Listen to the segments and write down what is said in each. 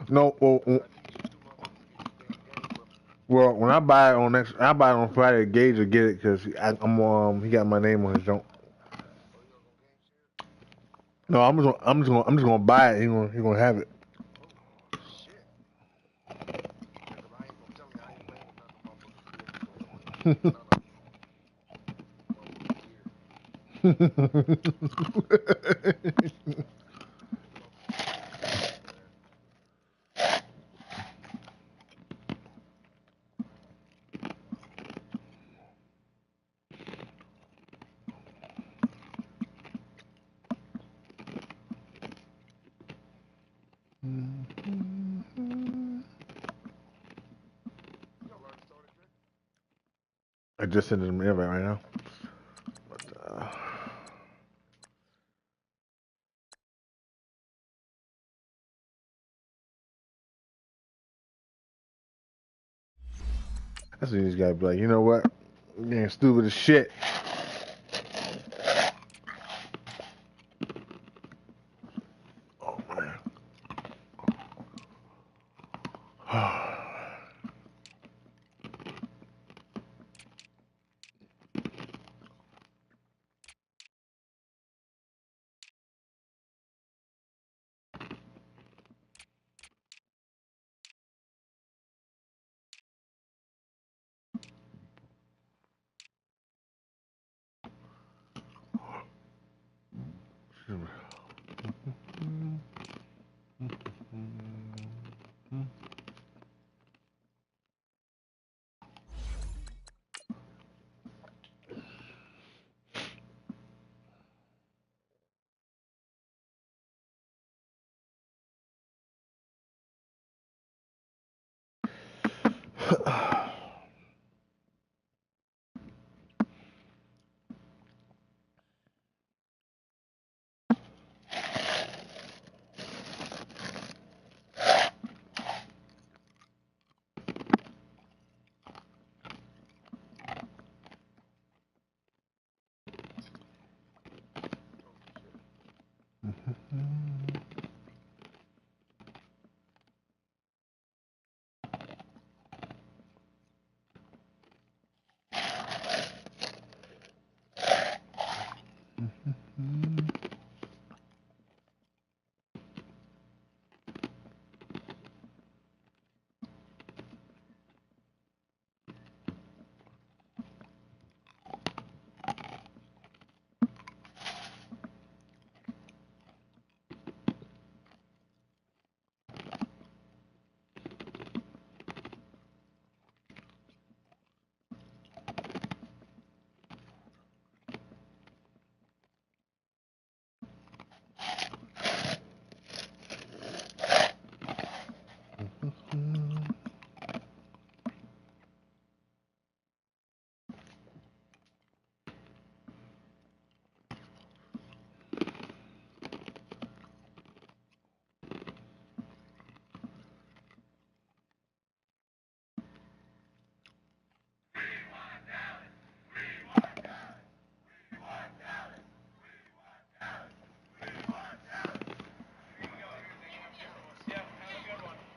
No, well, when I buy it on I buy it on Friday. Gage will get it because he got my name on his junk. No, I'm just gonna buy it. He gonna have it. I just sent him an invite right now. That's what these guys be like. You know what? You're getting stupid as shit. Oh man.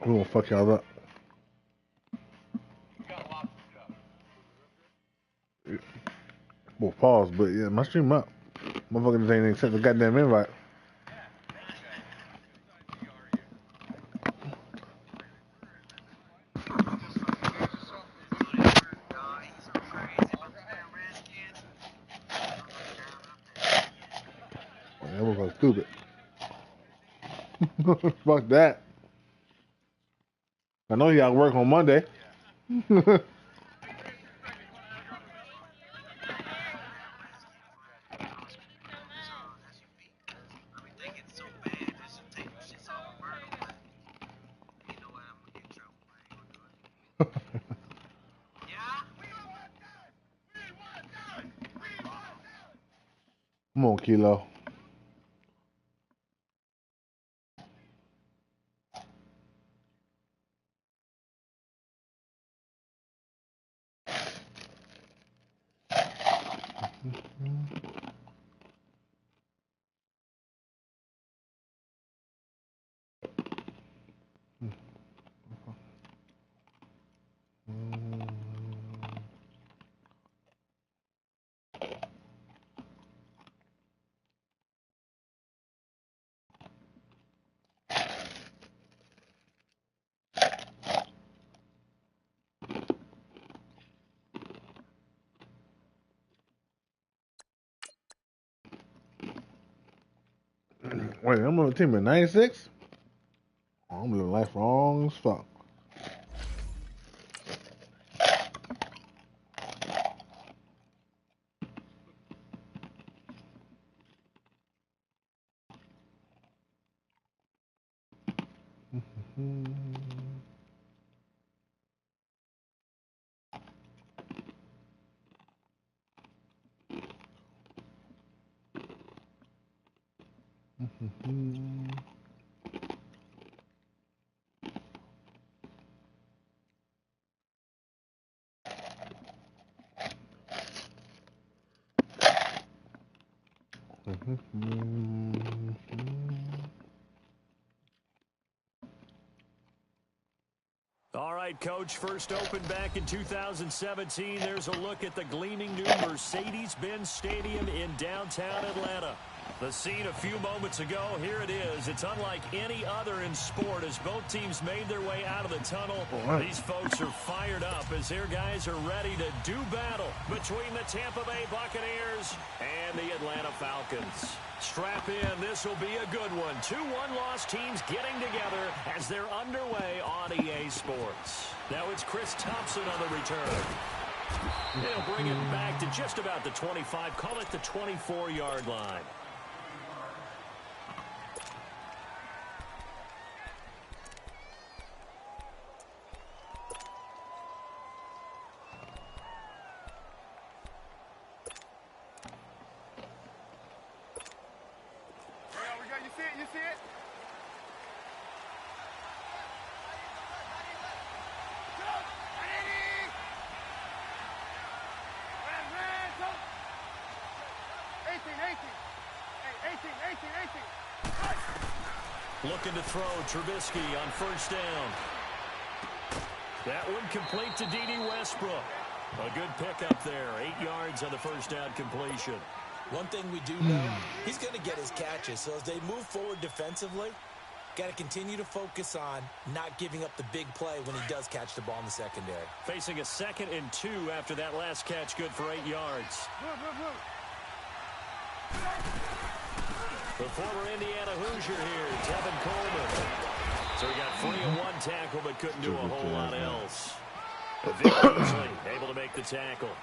We gonna fuck y'all up. Well, pause, but yeah, my stream up. Motherfuckers ain't accept the goddamn invite. That motherfucker's stupid. Fuck that. I know you gotta work on Monday. Come on, Kilo. Wait, I'm on the team at 96? Oh, I'm living life wrong as fuck. All right, Coach, first opened back in 2017. There's a look at the gleaming new Mercedes-Benz Stadium in downtown Atlanta. The scene a few moments ago, here it is. It's unlike any other in sport as both teams made their way out of the tunnel. These folks are fired up as their guys are ready to do battle between the Tampa Bay Buccaneers and the Atlanta Falcons. Strap in, this will be a good one. 2 one-loss teams getting together as they're underway on EA Sports. Now it's Chris Thompson on the return. He'll bring it back to just about the 25, call it the 24-yard line. Looking to throw, Trubisky on first down. That one complete to D.D. Westbrook. A good pickup there, 8 yards on the first down completion. One thing we do know, he's going to get his catches. So as they move forward defensively, got to continue to focus on not giving up the big play when he does catch the ball in the secondary. Facing a 2nd and 2 after that last catch, good for 8 yards. The former Indiana Hoosier here, Tevin Coleman. So he got free of 1 tackle but couldn't do a whole lot else. Vic Beasley able to make the tackle.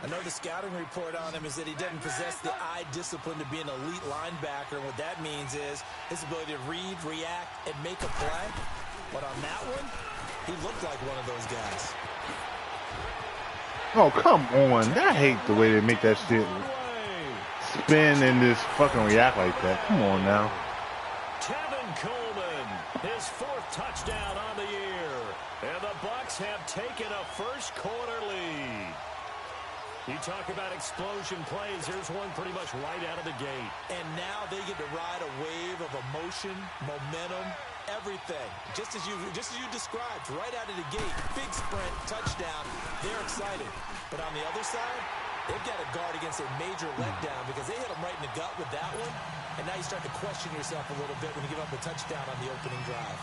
I know the scouting report on him is that he doesn't possess the eye discipline to be an elite linebacker. And what that means is his ability to read, react, and make a play. But on that one, he looked like one of those guys. Oh, come on. I hate the way they make that shit spin and just fucking react like that. Come on now. Tevin Coleman, his 4th touchdown on the year. And the Bucs have taken a first-quarter lead. You talk about explosion plays. Here's one pretty much right out of the gate. And now they get to ride a wave of emotion, momentum, everything. Just as you described, right out of the gate. Big sprint, touchdown. They're excited. But on the other side, they've got to guard against a major letdown because they hit them right in the gut with that one. And now you start to question yourself a little bit when you give up a touchdown on the opening drive.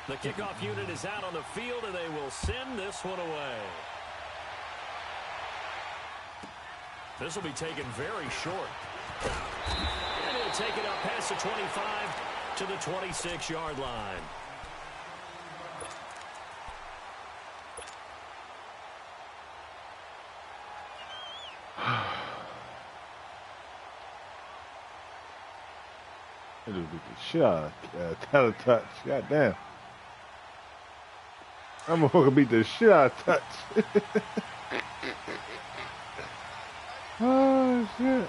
The kickoff unit is out on the field, and they will send this one away. This will be taken very short. And he'll take it up past the 25 to the 26-yard line. It'll be the shit out of Teletouch. God damn. I'm gonna fucking beat the shit out of Touch. Oh, shit.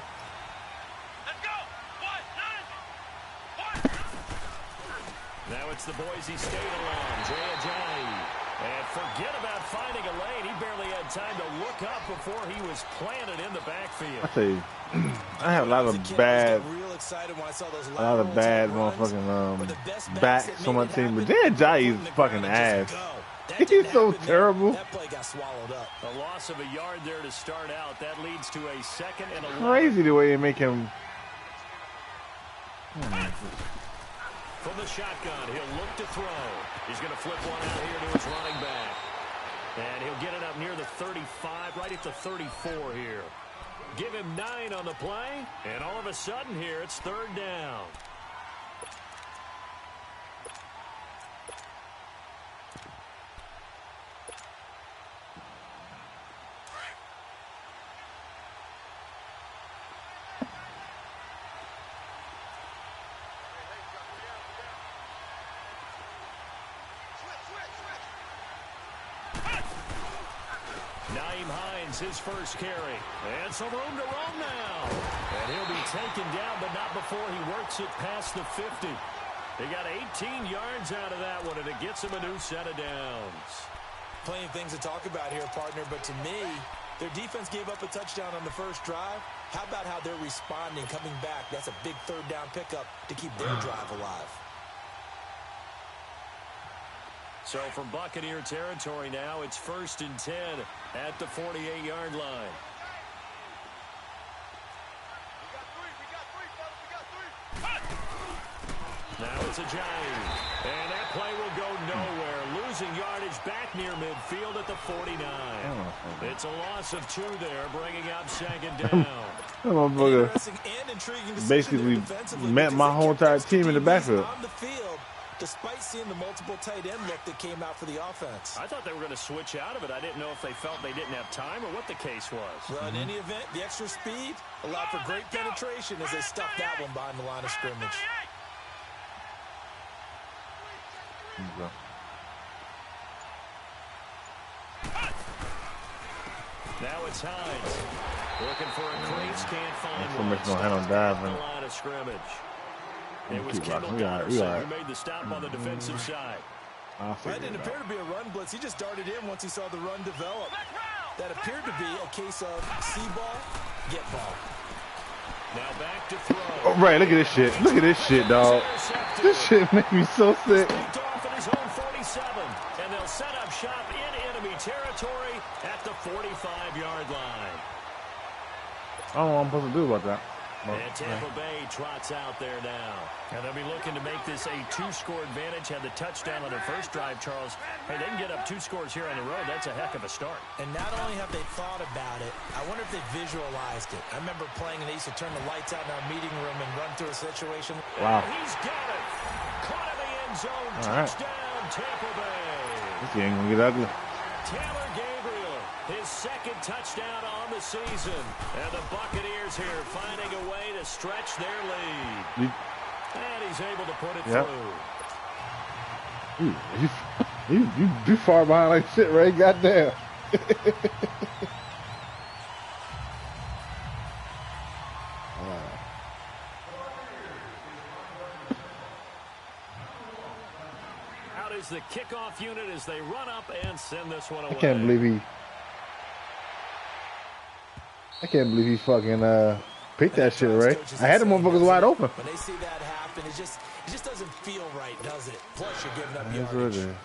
Let's go! Now it's the Boise State alum, Jay Ajayi. And forget about finding a lane. He barely had time to look up before he was planted in the backfield. I tell you, I have a lot of bad, motherfucking backs on my team, but Jay Ajayi is fucking ass. He's so terrible. That play got swallowed up. A loss of a yard there to start out. That leads to a 2nd and 11. Crazy the way they make him. From the shotgun, he'll look to throw. He's going to flip one out here to his running back. And he'll get it up near the 35, right at the 34 here. Give him 9 on the play, and all of a sudden here, it's 3rd down. His first carry. And some room to roam now. And he'll be taken down, but not before he works it past the 50. He got 18 yards out of that one, and it gets him a new set of downs. Plenty of things to talk about here, partner, but to me, their defense gave up a touchdown on the first drive. How about how they're responding, coming back? That's a big 3rd down pickup to keep their drive alive. So from Buccaneer territory now, it's 1st and 10 at the 48-yard line. Now it's a Giant. And that play will go nowhere. Losing yardage back near midfield at the 49. It's a loss of 2 there, bringing up 2nd down. Basically met my whole entire team in the backfield. Despite seeing the multiple tight end look that came out for the offense. I thought they were going to switch out of it. I didn't know if they felt they didn't have time or what the case was. Well, in any event, the extra speed allowed for great penetration as they stuffed that one behind the line of scrimmage. Now it's Hines. Looking for a crease, can't find one. The line of scrimmage. It was Kendall Dotterson who made the stop on the defensive side. That didn't appear to be a run blitz. He just darted in once he saw the run develop. That appeared to be a case of see ball, get ball. Now back to throw. Oh, right, look at this shit. Look at this shit, dog. This shit makes me so sick. Picked off at his own 47, and they'll set up shop in enemy territory at the 45-yard line. I don't know what I'm supposed to do about that. And Tampa Bay trots out there now. And they'll be looking to make this a 2-score advantage. Had the touchdown on their first drive, Charles. Hey, they can get up 2 scores here on the road. That's a heck of a start. And not only have they thought about it, I wonder if they visualized it. I remember playing, and they used to turn the lights out in our meeting room and run through a situation. Wow. And he's got it. Caught in the end zone. Touchdown, Tampa Bay. This game gonna get ugly. Taylor Gabriel, his 2nd touchdown on the season. And the Buccaneers here finding a way to stretch their lead. And he's able to put it through. You far behind like shit, Ray. Goddamn. Out is the kickoff unit as they run up and send this one away. I can't believe he fucking picked that shit, Ray. I had the motherfuckers wide open. When they see that happen, it just doesn't feel right, does it? Plus, you're giving up yardage.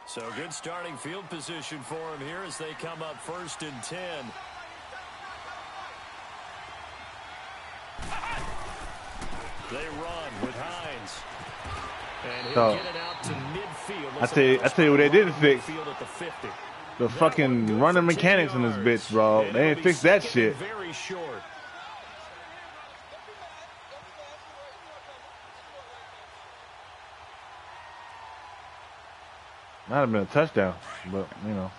So good starting field position for him here as they come up 1st and 10. They run with Hines. And he'll get it out to midfield. I tell you what they didn't fix. At the 50. The fucking running mechanics in this bitch, bro. They ain't fixed that shit. Very short. Might have been a touchdown, but you know.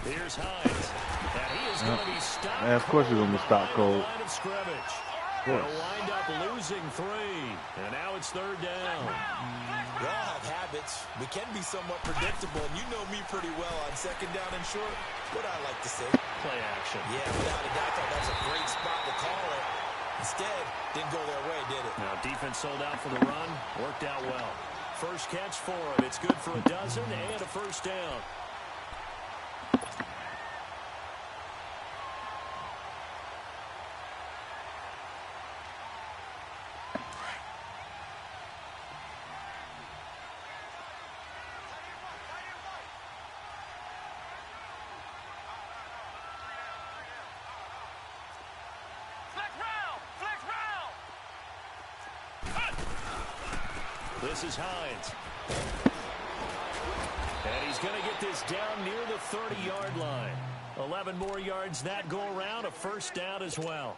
Here's Hines. And he is going to be stopped. Yeah, of course he's going to be stopped cold. Line of scrimmage. They'll wind up losing 3. And now it's 3rd down. We all have habits. We can be somewhat predictable. And you know me pretty well on 2nd down and short. What I like to say. Play action. Yeah, without a doubt. I thought that's a great spot to call it. Instead, didn't go their way, did it? Now, defense sold out for the run. Worked out well. First catch for him. It's good for a dozen and a 1st down. This is Hines. And he's going to get this down near the 30-yard line. 11 more yards that go around, a first down as well.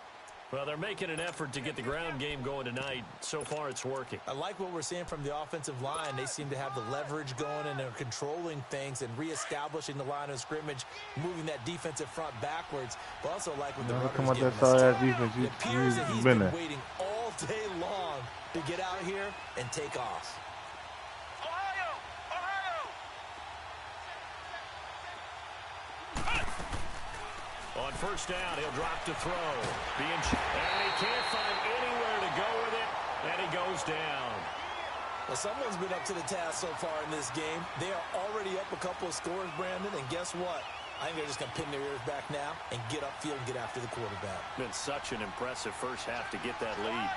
Well, they're making an effort to get the ground game going tonight. So far, it's working. I like what we're seeing from the offensive line. They seem to have the leverage going, and they're controlling things and reestablishing the line of scrimmage, moving that defensive front backwards. But also like when the runner's getting defense. it appears that he's been waiting all day long to get out here and take off. On first down, he'll drop to throw. And he can't find anywhere to go with it, and he goes down. Well, someone's been up to the task so far in this game. They are already up a couple of scores, Brandon, and guess what? I think they're just going to pin their ears back now and get upfield and get after the quarterback. Been such an impressive first half to get that lead.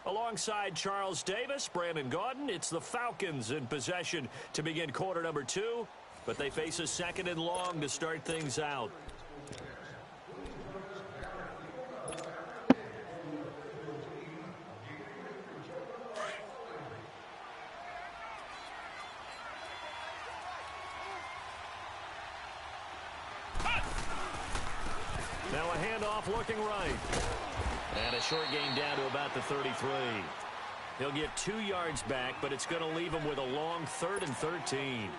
Alongside Charles Davis, Brandon Gaudin, it's the Falcons in possession to begin quarter number 2, but they face a second and long to start things out. Now a handoff looking right. And a short gain down to about the 33. He'll get 2 yards back, but it's going to leave him with a long 3rd and 13.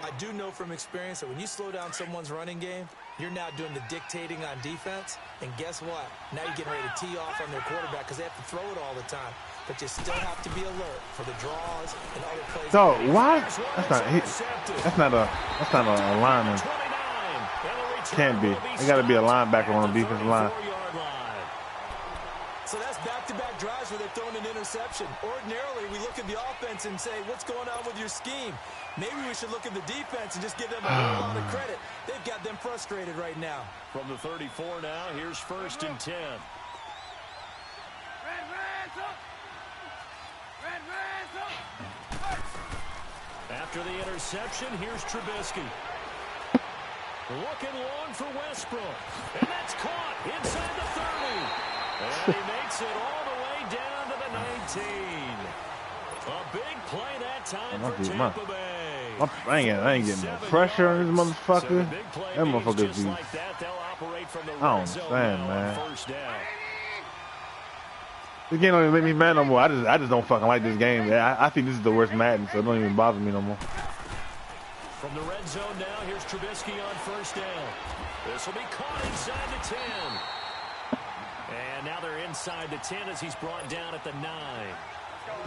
I do know from experience that when you slow down someone's running game, you're now doing the dictating on defense. And guess what? Now you're getting ready to tee off on their quarterback because they have to throw it all the time. But you still have to be alert for the draws and other plays. So why? That's not a lineman. Can't be. They got to be a linebacker on the defensive line. So that's back-to-back drives where they're throwing an interception. Ordinarily, we look at the offense and say, what's going on with your scheme? Maybe we should look at the defense and just give them a whole lot of credit. They've got them frustrated right now. From the 34 now, here's 1st and 10. After the interception, here's Trubisky. Looking long for Westbrook. And that's caught inside the 30. And he makes it all the way down to the 19. A big play that time for Tampa Bay. I ain't getting no pressure on this motherfucker. That motherfucker be. Like that, they'll operate from the I don't red understand, zone man. First down. This game don't even make me mad no more. I just don't fucking like this game. I think this is the worst Madden, so it don't even bother me no more. From the red zone now, here's Trubisky on first down. This will be caught inside the 10. And now they're inside the 10 as he's brought down at the 9.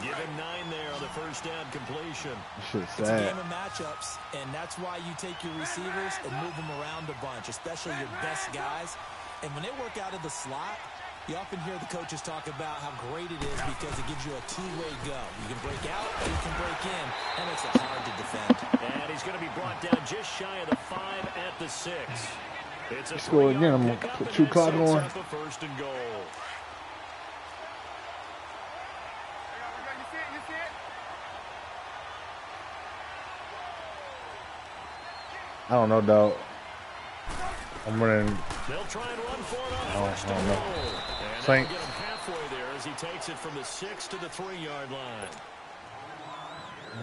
Give him 9 there on the first down completion. It's a game of matchups, and that's why you take your receivers and move them around a bunch, especially your best guys. And when they work out of the slot, you often hear the coaches talk about how great it is because it gives you a two-way go. You can break out or you can break in. That makes it hard to defend. And he's going to be brought down just shy of the 5 at the 6. It's a score again. I'm going to put 2 clock on. First and goal. I don't know, dog. I'm running. They'll try and run for it I on first don't and know. goal. And Saints. they'll get him halfway there as he takes it from the 6 to the 3-yard line.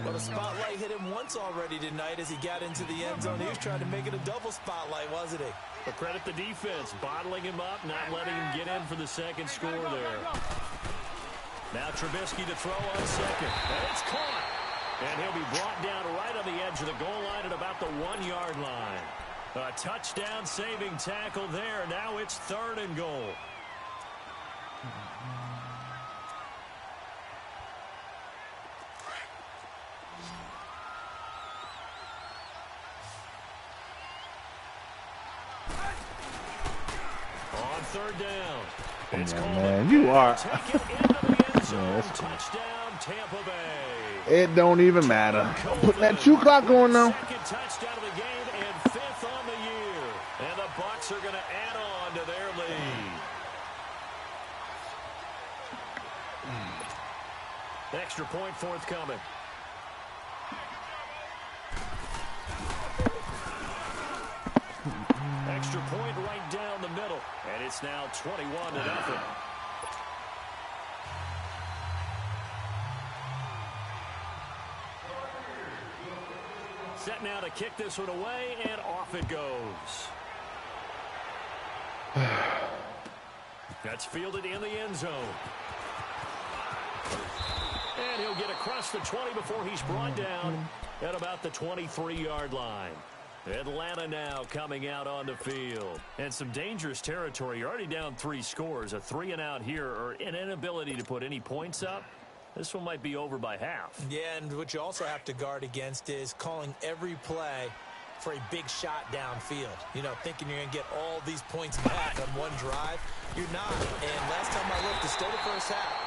Well, the spotlight hit him once already tonight as he got into the end zone. He was trying to make it a double spotlight, wasn't he? But credit the defense, bottling him up, not letting him get in for the second score there. Now Trubisky to throw on second. And it's caught. And he'll be brought down right on the edge of the goal line at about the 1-yard line. A touchdown-saving tackle there. Now it's 3rd and goal. On 3rd down. It's Come on, called man. You are. Take it into the end zone. Yeah, that's cool. Touchdown, Tampa Bay. It don't even matter. I'm putting that 2 clock on now. Second touchdown of the game and 5th on the year. And the Bucs are going to add on to their lead. Extra point forthcoming. It's now 21-0. Set now to kick this one away, and off it goes. That's fielded in the end zone. And he'll get across the 20 before he's brought down at about the 23-yard line. Atlanta now coming out on the field. And some dangerous territory. You're already down 3 scores. A 3-and-out here, or an inability to put any points up. This one might be over by half. Yeah, and what you also have to guard against is calling every play for a big shot downfield. You know, thinking you're going to get all these points back on one drive. You're not. And last time I looked, it's still the first half.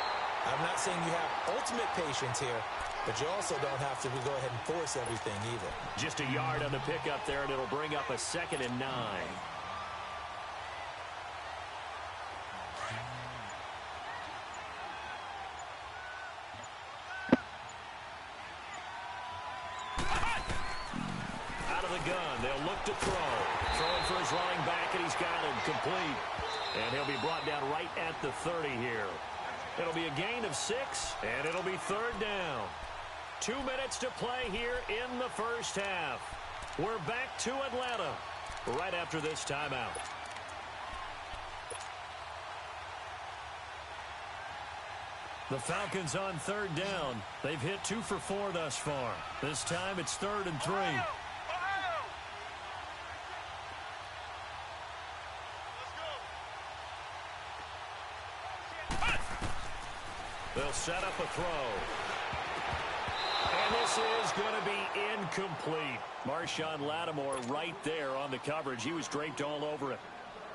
I'm not saying you have ultimate patience here, but you also don't have to go ahead and force everything either. Just a yard on the pickup there, and it'll bring up a 2nd and 9. They'll look to throw. Throwing for his running back, and he's got him complete. And he'll be brought down right at the 30 here. It'll be a gain of 6, and it'll be 3rd down. 2 minutes to play here in the first half. We're back to Atlanta right after this timeout. The Falcons on 3rd down. They've hit 2 for 4 thus far. This time it's 3rd and 3. They'll set up a throw. And this is going to be incomplete. Marshawn Lattimore right there on the coverage. He was draped all over it.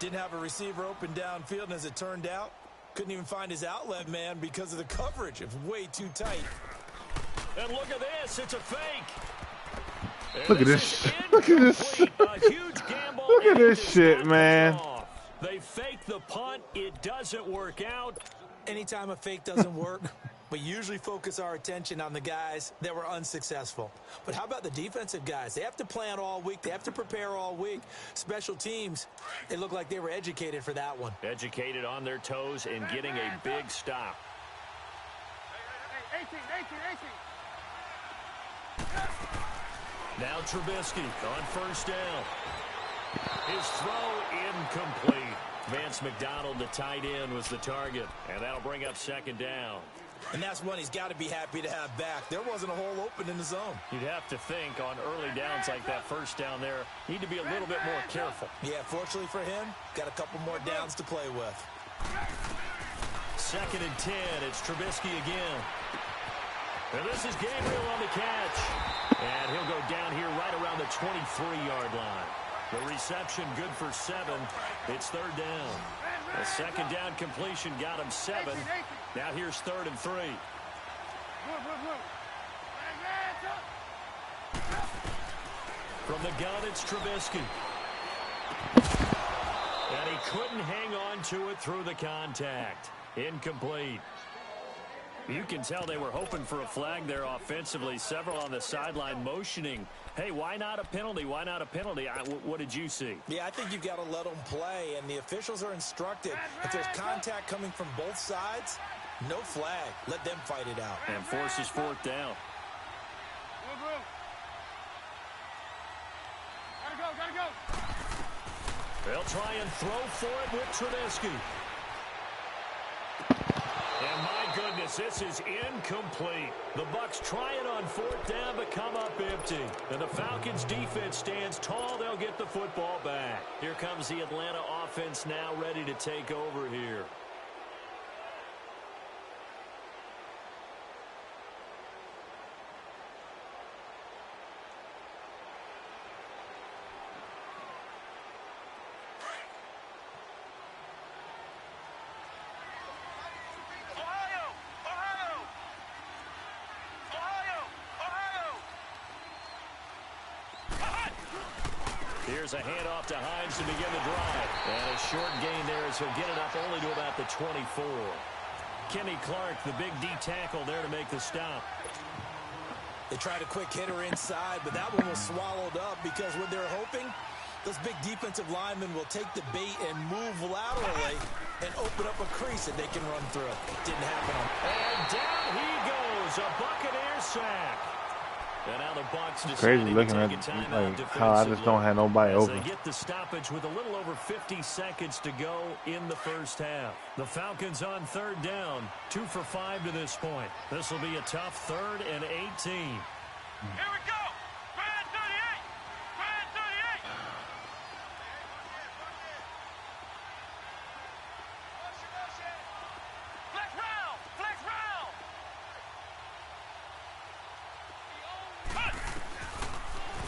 Didn't have a receiver open downfield, and as it turned out, couldn't even find his outlet man because of the coverage. It was way too tight. And look at this. It's a fake. And look at this. Look at this. A huge gamble. Look at this shit, man. They fake the punt. It doesn't work out. Anytime a fake doesn't work, we usually focus our attention on the guys that were unsuccessful. But how about the defensive guys? They have to plan all week. They have to prepare all week. Special teams, they look like they were educated for that one. Educated on their toes and getting a big stop. 18. Now Trubisky on 1st down. His throw incomplete. Vance McDonald, the tight end, was the target, and that'll bring up 2nd down. And that's one he's got to be happy to have back. There wasn't a hole open in the zone. You'd have to think on early downs like that 1st down there, need to be a little bit more careful. Yeah, fortunately for him, got a couple more downs to play with. 2nd and 10, it's Trubisky again. And this is Gabriel on the catch. And he'll go down here right around the 23-yard line. The reception good for 7. It's 3rd down. The 2nd down completion got him 7. Now here's 3rd and 3. From the gun, it's Trubisky. And he couldn't hang on to it through the contact. Incomplete. You can tell they were hoping for a flag there offensively. Several on the sideline motioning. Hey, why not a penalty? Why not a penalty? What did you see? Yeah, I think you've got to let them play, and the officials are instructed. If there's contact coming from both sides, no flag. Let them fight it out. And forces 4th down. Gotta go. They'll try and throw for it with Trubisky. And my goodness, this is incomplete. The Bucs try it on 4th down, but come up empty. And the Falcons defense stands tall. They'll get the football back. Here comes the Atlanta offense now ready to take over here. Here's a handoff to Hines to begin the drive. And a short gain there as he'll get it up only to about the 24. Kenny Clark, the big D tackle there to make the stop. They tried a quick hitter inside, but that one was swallowed up because what they're hoping, Those big defensive linemen will take the bait and move laterally and open up a crease that they can run through. Didn't happen. And down he goes, a Buccaneer sack. And now the Bucs crazy looking at like how I just don't have nobody open. They get the stoppage with a little over 50 seconds to go in the first half. The Falcons on third down, 2 for 5 to this point. This will be a tough 3rd and 18. Here we go. Grand 38. Grand 38. Flex round. Flex round.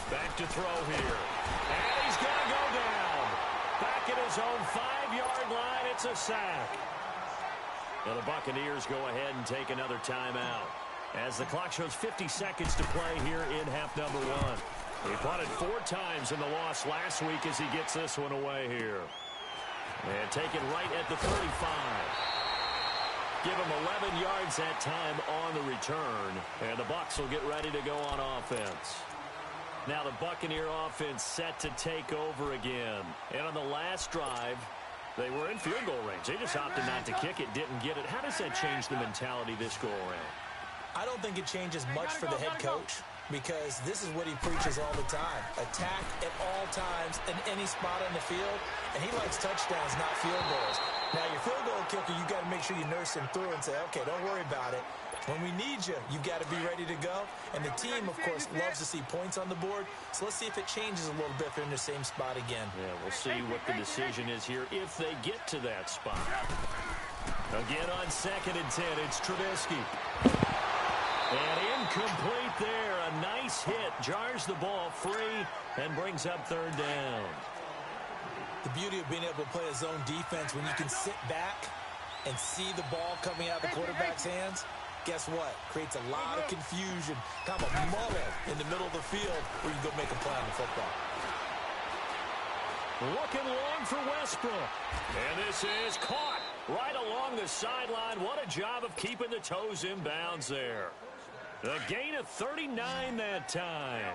Back to throw here. And he's going to go down. Back at his own 5-yard line. It's a sack. And the Buccaneers go ahead and take another timeout. As the clock shows 50 seconds to play here in half number 1. He punted 4 times in the loss last week as he gets this one away here. And take it right at the 35. Give him 11 yards that time on the return. And the Bucs will get ready to go on offense. Now the Buccaneer offense set to take over again. And on the last drive, they were in field goal range. They just opted not to kick it, didn't get it. How does that change the mentality this go around? I don't think it changes much for the head coach because this is what he preaches all the time. Attack at all times in any spot on the field, and he likes touchdowns, not field goals. Now, your field goal kicker, you got to make sure you nurse him through and say, okay, don't worry about it. When we need you, you got to be ready to go. And the team, of course, loves to see points on the board. So let's see if it changes a little bit if they're in the same spot again. Yeah, we'll see what the decision is here if they get to that spot. Again on 2nd and 10, it's Trubisky. And incomplete there. A nice hit. Jars the ball free and brings up 3rd down. The beauty of being able to play a zone defense when you can sit back and see the ball coming out of the quarterback's hands, guess what? Creates a lot of confusion, kind of a muddle in the middle of the field where you can go make a play on the football. Looking long for Westbrook. And this is caught right along the sideline. What a job of keeping the toes in bounds there. A gain of 39 that time.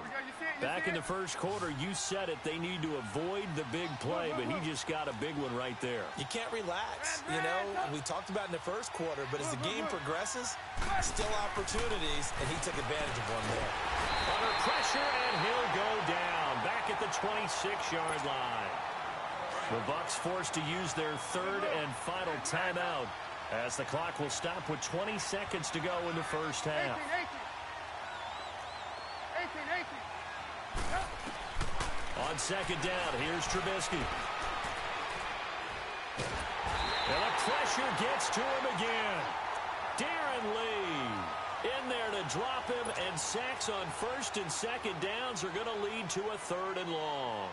Back in the first quarter, you said it. They need to avoid the big play, but he just got a big one right there. You can't relax. You know, we talked about in the first quarter, but as the game progresses, still opportunities, and he took advantage of one there. Under pressure, and he'll go down. Back at the 26-yard line. The Bucs forced to use their 3rd and final timeout as the clock will stop with 20 seconds to go in the first half. 18. On 2nd down, here's Trubisky. And the pressure gets to him again. Darren Lee in there to drop him, and sacks on 1st and 2nd downs are going to lead to a 3rd and long.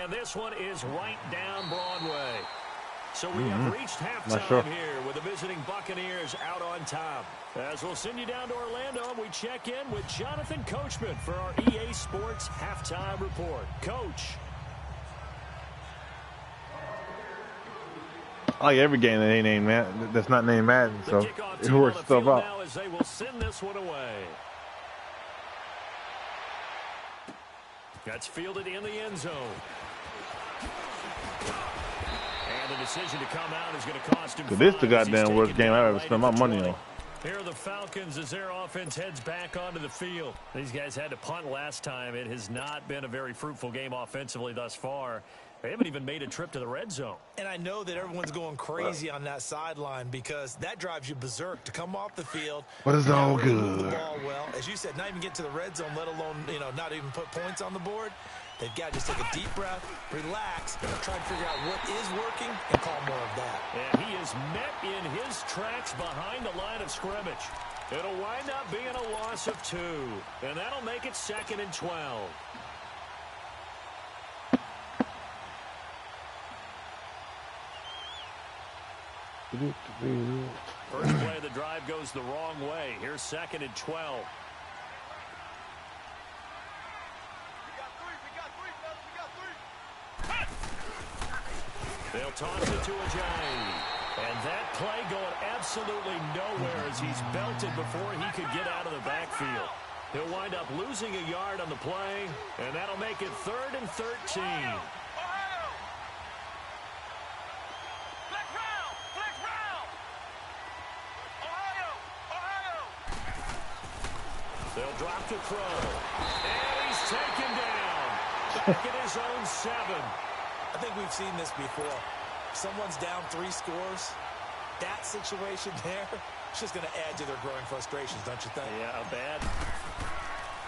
And this one is right down Broadway. So we have reached halftime here with the visiting Buccaneers out on top. As we'll send you down to Orlando, and we check in with Jonathan Coachman for our EA Sports Halftime Report. Coach. I like every game that ain't named Madden, that's not named Madden, so it works itself out. Now as they will send this one away. That's fielded in the end zone. And the decision to come out is going to cost him. This is the goddamn worst game I've ever spent my money on. Here are the Falcons as their offense heads back onto the field. These guys had to punt last time. It has not been a very fruitful game offensively thus far. They haven't even made a trip to the red zone. And I know that everyone's going crazy on that sideline because that drives you berserk to come off the field. But it's all good. The ball well. As you said, not even get to the red zone, let alone, not even put points on the board. They've got to just take a deep breath, relax, try to figure out what is working and call more of that. And he is met in his tracks behind the line of scrimmage. It'll wind up being a loss of 2. And that'll make it 2nd and 12. First play of the drive goes the wrong way. Here's 2nd and 12. They'll toss it to Ajayi. And that play going absolutely nowhere as he's belted before he could get out of the backfield. He'll wind up losing a yard on the play, and that'll make it 3rd and 13. They'll drop to throw. And he's taken down. Back at his own 7. I think we've seen this before. Someone's down 3 scores. That situation there, it's just going to add to their growing frustrations, don't you think? Yeah, bad.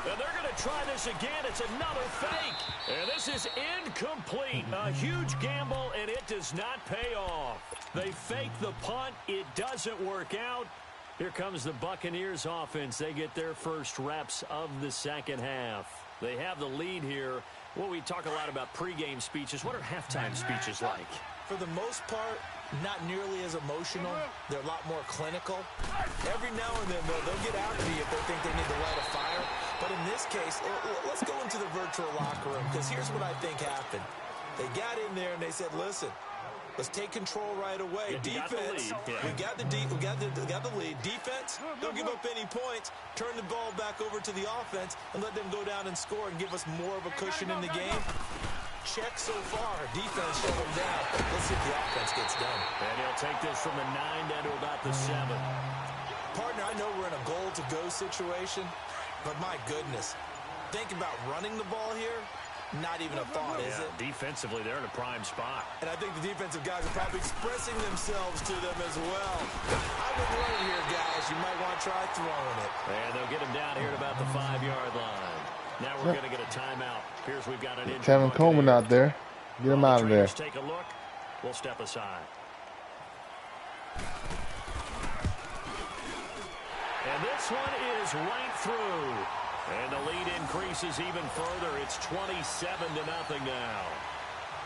And they're going to try this again. It's another fake. And this is incomplete. A huge gamble, and it does not pay off. They fake the punt. It doesn't work out. Here comes the Buccaneers offense. They get their first reps of the second half. They have the lead here. Well, we talk a lot about pregame speeches. What are halftime speeches like? For the most part, not nearly as emotional. They're a lot more clinical. Every now and then, though, they'll get after you if they think they need to light a fire. But in this case, let's go into the virtual locker room, because here's what I think happened. They got in there and they said, listen, let's take control right away. Defense, we got the lead. Defense, don't give up any points. Turn the ball back over to the offense and let them go down and score and give us more of a cushion in the game. Check so far. Defense shut them down. Let's see if the offense gets done. And he'll take this from the 9 down to about the 7. Partner, I know we're in a goal-to-go situation, but my goodness, think about running the ball here. Not even a thought, is it? Defensively, they're in a prime spot. And I think the defensive guys are probably expressing themselves to them as well. I would run it here, guys. You might want to try throwing it. And they'll get him down here at about the 5-yard line. Now we're going to get a timeout. Here's we've got an injury. Tevin Coleman out there. Get him out of there. Take a look. We'll step aside. And this one is right through. And the lead increases even further. It's 27-0 now.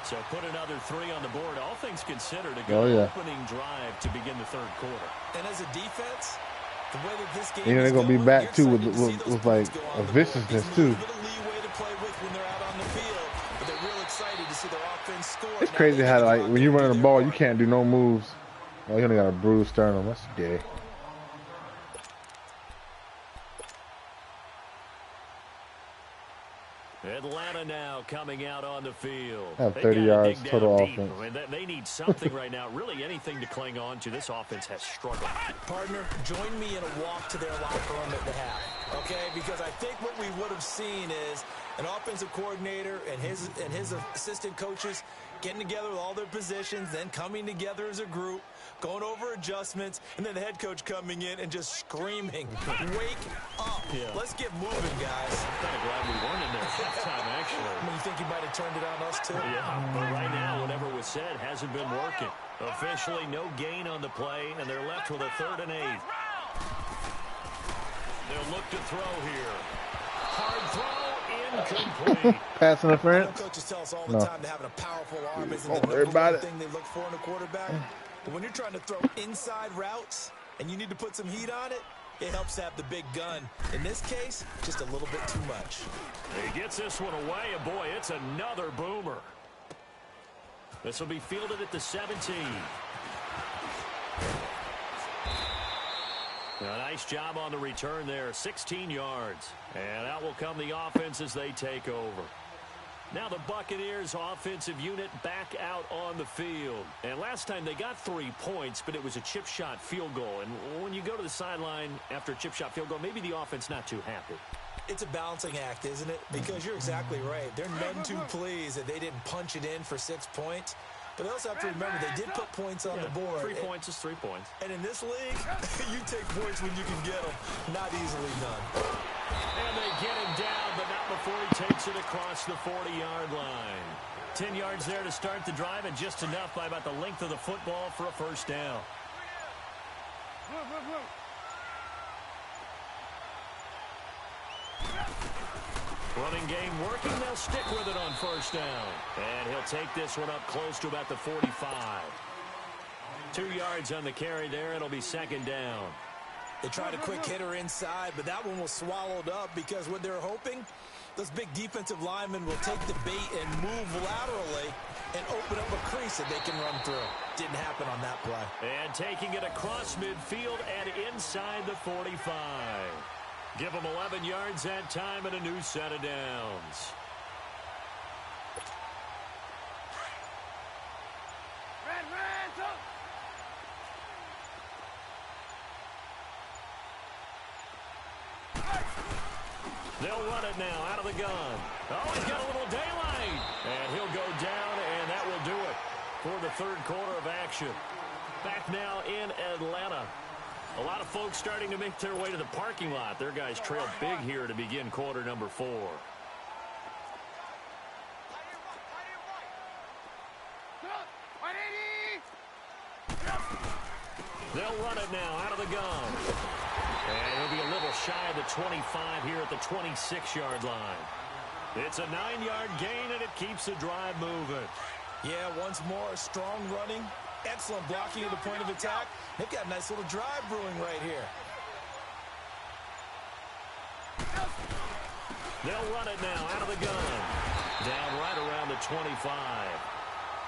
So put another 3 on the board. All things considered, a good opening drive to begin the third quarter. And as a defense, the way that this game they're going to be back, too, with like, a viciousness, too. It's crazy how, like, when you're running the ball, you can't do no moves. Oh, you only got a bruised sternum. That's gay. Atlanta now coming out on the field. Have 30 yards total offense. I mean, they need something right now. Really anything to cling on to. This offense has struggled. Partner, join me in a walk to their locker room at the half. Okay? Because I think what we would have seen is an offensive coordinator and his assistant coaches getting together with all their positions, then coming together as a group, going over adjustments, and then the head coach coming in and just screaming, wake up. Yeah. Let's get moving, guys. I'm kind of glad we weren't in there at halftime, actually. I mean, you think you might have turned it on us, too? Yeah, but right now, whatever was said hasn't been working. Officially, no gain on the play, and they're left with a 3rd and 8. They'll look to throw here. Hard throw. Incomplete. Pass interference? Coaches tell us all the time that having a powerful arm isn't the number one thing they look for in a quarterback. But when you're trying to throw inside routes and you need to put some heat on it, it helps to have the big gun. In this case, just a little bit too much. He gets this one away, and boy, it's another boomer. This will be fielded at the 17. A nice job on the return there, 16 yards. And out will come the offense as they take over. Now the Buccaneers offensive unit back out on the field. And last time they got 3 points, but it was a chip shot field goal. And when you go to the sideline after a chip shot field goal, maybe the offense not too happy. It's a balancing act, isn't it? Because you're exactly right. They're none too pleased that they didn't punch it in for 6 points. But they also have to remember they did put points on the board. 3 points is 3 points. And in this league, you take points when you can get them. Not easily done. And they get him down, but not before he takes it across the 40-yard line. 10 yards there to start the drive, and just enough by about the length of the football for a first down. Running game working. They'll stick with it on first down. And he'll take this one up close to about the 45. 2 yards on the carry there. It'll be 2nd down. They tried a quick hitter inside, but that one was swallowed up because what they're hoping Those big defensive linemen will take the bait and move laterally and open up a crease that they can run through. Didn't happen on that play. And taking it across midfield and inside the 45. Give them 11 yards that time and a new set of downs. They'll run it now out of the gun. Oh, he's got a little daylight. And he'll go down, and that will do it for the third quarter of action. Back now in Atlanta. A lot of folks starting to make their way to the parking lot. Their guys trail big here to begin quarter number 4. They'll run it now out of the gun. And he'll be a little shy of the 25 here at the 26-yard line. It's a 9-yard gain, and it keeps the drive moving. Yeah, once more, strong running. Excellent blocking at the point of attack. They've got a nice little drive brewing right here. They'll run it now out of the gun. Down right around the 25.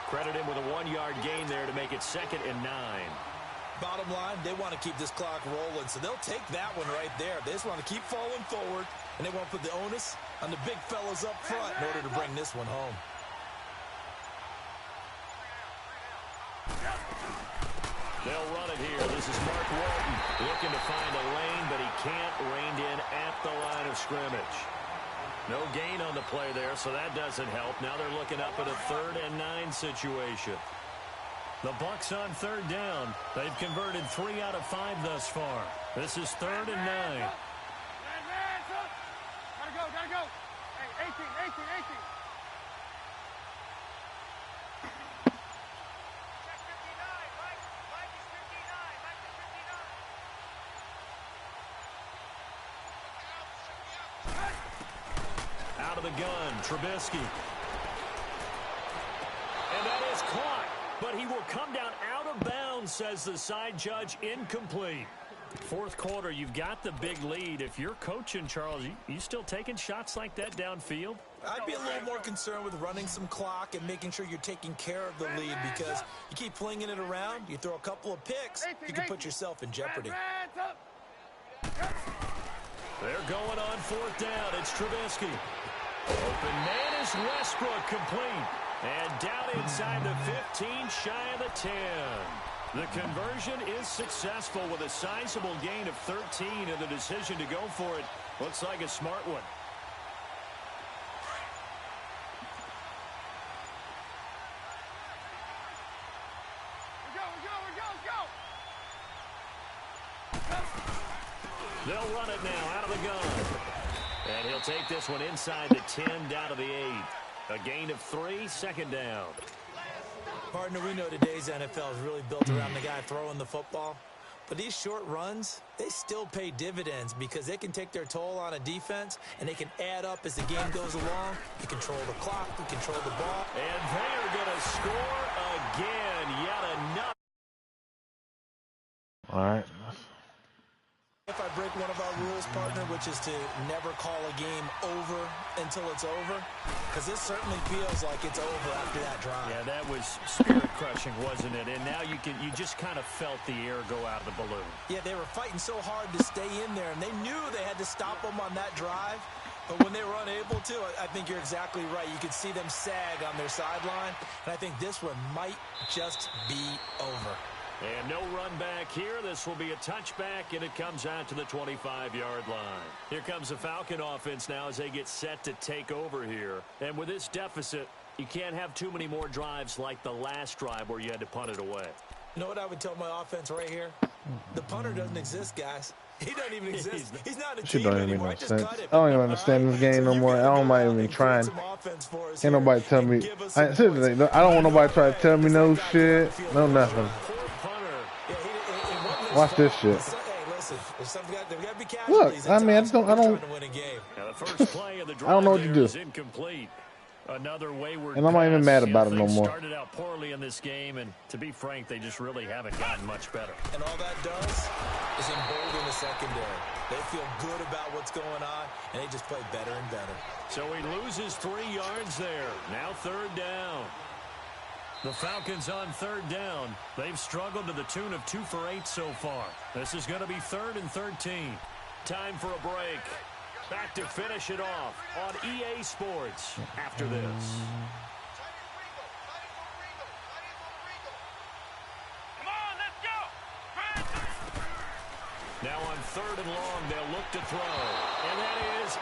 Credit him with a 1-yard gain there to make it 2nd and 9. Bottom line, they want to keep this clock rolling, so they'll take that one right there. They just want to keep falling forward, and they want to put the onus on the big fellas up front in order to bring this one home. They'll run it here. This is Mark Walton looking to find a lane, but he can't rein in at the line of scrimmage. No gain on the play there, so that doesn't help. Now they're looking up at a 3rd and 9 situation. The Bucs on 3rd down. They've converted 3 out of 5 thus far. This is 3rd and 9. Gotta go. Hey, 18. Check 59, Mike is 59. Out of the gun, Trubisky. And that is caught. But he will come down out of bounds, says the side judge, incomplete. 4th quarter, you've got the big lead. If you're coaching, Charles, you still taking shots like that downfield? I'd be a little more concerned with running some clock and making sure you're taking care of the lead, because you keep flinging it around, you throw a couple of picks, you can put yourself in jeopardy. They're going on 4th down. It's Trubisky. Open man is Westbrook, complete. And down inside the 15, shy of the 10. The conversion is successful with a sizable gain of 13, and the decision to go for it looks like a smart one. They'll run it now out of the gun. And he'll take this one inside the 10, down to the 8. A gain of 3, 2nd down. Partner, we know today's NFL is really built around the guy throwing the football. But these short runs, they still pay dividends because they can take their toll on a defense, and they can add up as the game goes along. You control the clock, you control the ball. And they are going to score again. Yet another. All right. If I break one of our rules, partner, which is to never call a game over until it's over, because this certainly feels like it's over after that drive. Yeah, that was spirit-crushing, wasn't it? And now you just kind of felt the air go out of the balloon. Yeah, they were fighting so hard to stay in there, and they knew they had to stop them on that drive. But when they were unable to, I think you're exactly right. You could see them sag on their sideline, and I think this one might just be over. And no run back here. This will be a touchback, and it comes out to the 25-yard line. Here comes the Falcon offense now as they get set to take over here. And with this deficit, you can't have too many more drives like the last drive where you had to punt it away. You know what I would tell my offense right here? The punter doesn't exist, guys. He doesn't even exist. He's not a team anymore. I just cut him. I don't even understand this game no more. I don't mind even trying. Can't nobody tell me. Seriously, I don't want nobody to try to tell me no shit. No nothing. Watch this shit. Look, I mean, I don't know what to do. Another wayward And I'm not even mad about it no more. Started out poorly in this game, and to be frank, they just really haven't gotten much better. And all that does is embolden the secondary. They feel good about what's going on, and they just play better and better. So he loses 3 yards there. Now 3rd down. The Falcons on 3rd down. They've struggled to the tune of 2 for 8 so far. This is going to be 3rd and 13. Time for a break. Back to finish it off on EA Sports after this. Come on, let's go. Now on 3rd and long, they'll look to throw. And that is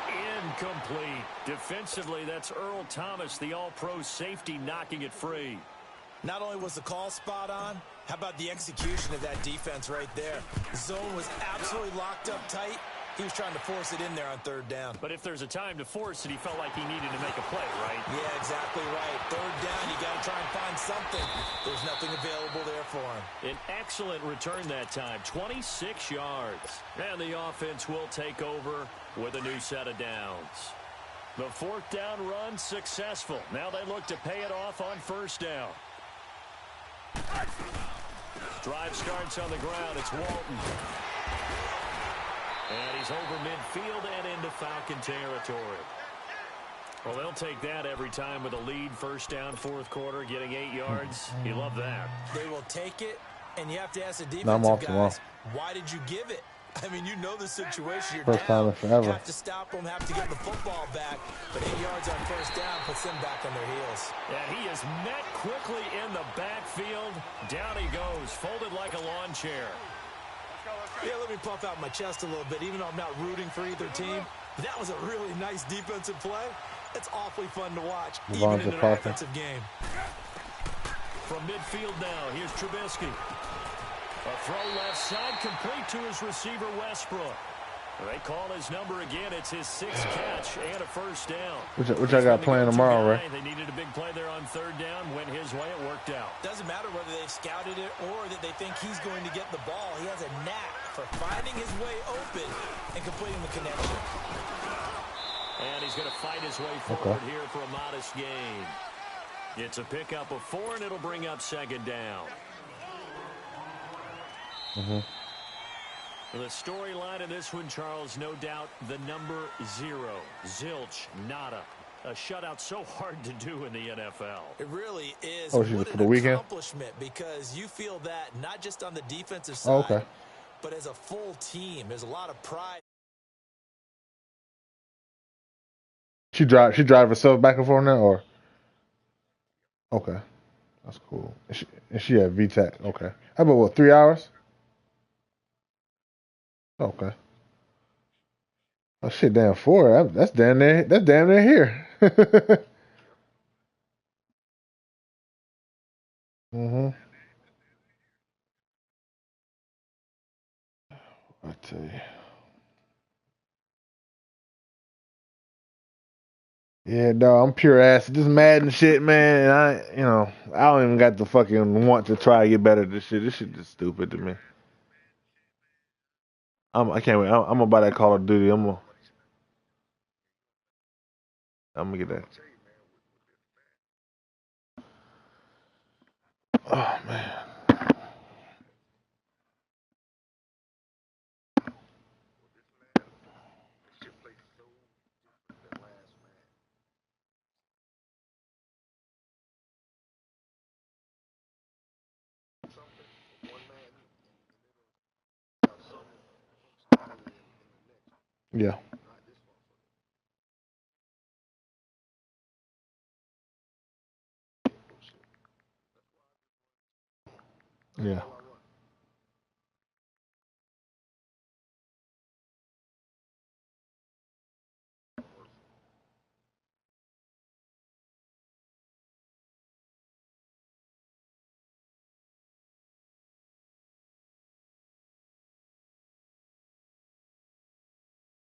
incomplete. Defensively, that's Earl Thomas, the all-pro safety, knocking it free. Not only was the call spot on, how about the execution of that defense right there? The zone was absolutely locked up tight. He was trying to force it in there on 3rd down. But if there's a time to force it, he felt like he needed to make a play, right? Yeah, exactly right. 3rd down, you got to try and find something. There's nothing available there for him. An excellent return that time, 26 yards. And the offense will take over with a new set of downs. The 4th down run successful. Now they look to pay it off on 1st down. Drive starts on the ground. It's Walton. And he's over midfield and into Falcon territory. Well, they'll take that every time with a lead. 1st down, 4th quarter, getting 8 yards. You love that. They will take it, and you have to ask the defensive guys, why did you give it? I mean, you know the situation. You're First time in forever. You have to stop them, have to get the football back. But 8 yards on 1st down puts them back on their heels. And he is met quickly in the backfield. Down he goes, folded like a lawn chair. Yeah, let me puff out my chest a little bit, even though I'm not rooting for either team. That was a really nice defensive play. It's awfully fun to watch, even in an offensive game. From midfield now, here's Trubisky. A throw left side, complete to his receiver, Westbrook. They call his number again. It's his 6th catch and a 1st down. Which I got playing tomorrow, right? They needed a big play there on 3rd down. Went his way. It worked out. Doesn't matter whether they've scouted it or that they think he's going to get the ball. He has a knack for finding his way open and completing the connection. And he's going to fight his way forward here for a modest gain. It's a pickup of 4, and it'll bring up 2nd down. The storyline in this one, Charles, no doubt the number 0. Zilch, nada. A shutout so hard to do in the NFL. It really is. Oh, she's for the weekend? Accomplishment, because you feel that not just on the defensive side, but as a full team. There's a lot of pride. She drive herself back and forth now, or? Okay. That's cool. And she had VTAC. Okay. How about what, 3 hours? Okay. Oh shit, damn 4. That's damn near. That's damn near here. I tell you. Yeah, no, I'm pure ass. Just mad and shit, man. And I don't even got the fucking want to try to get better at this shit. This shit just stupid to me. I can't wait. I'm gonna buy that Call of Duty. I'm gonna get that. Oh man. Yeah. Yeah.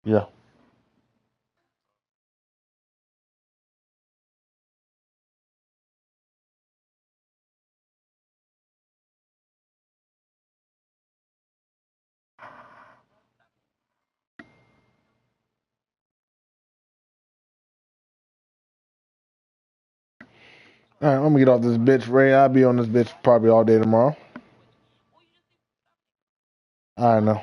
Yeah. All right, I'm gonna get off this bitch, Ray. I'll be on this bitch probably all day tomorrow. I know.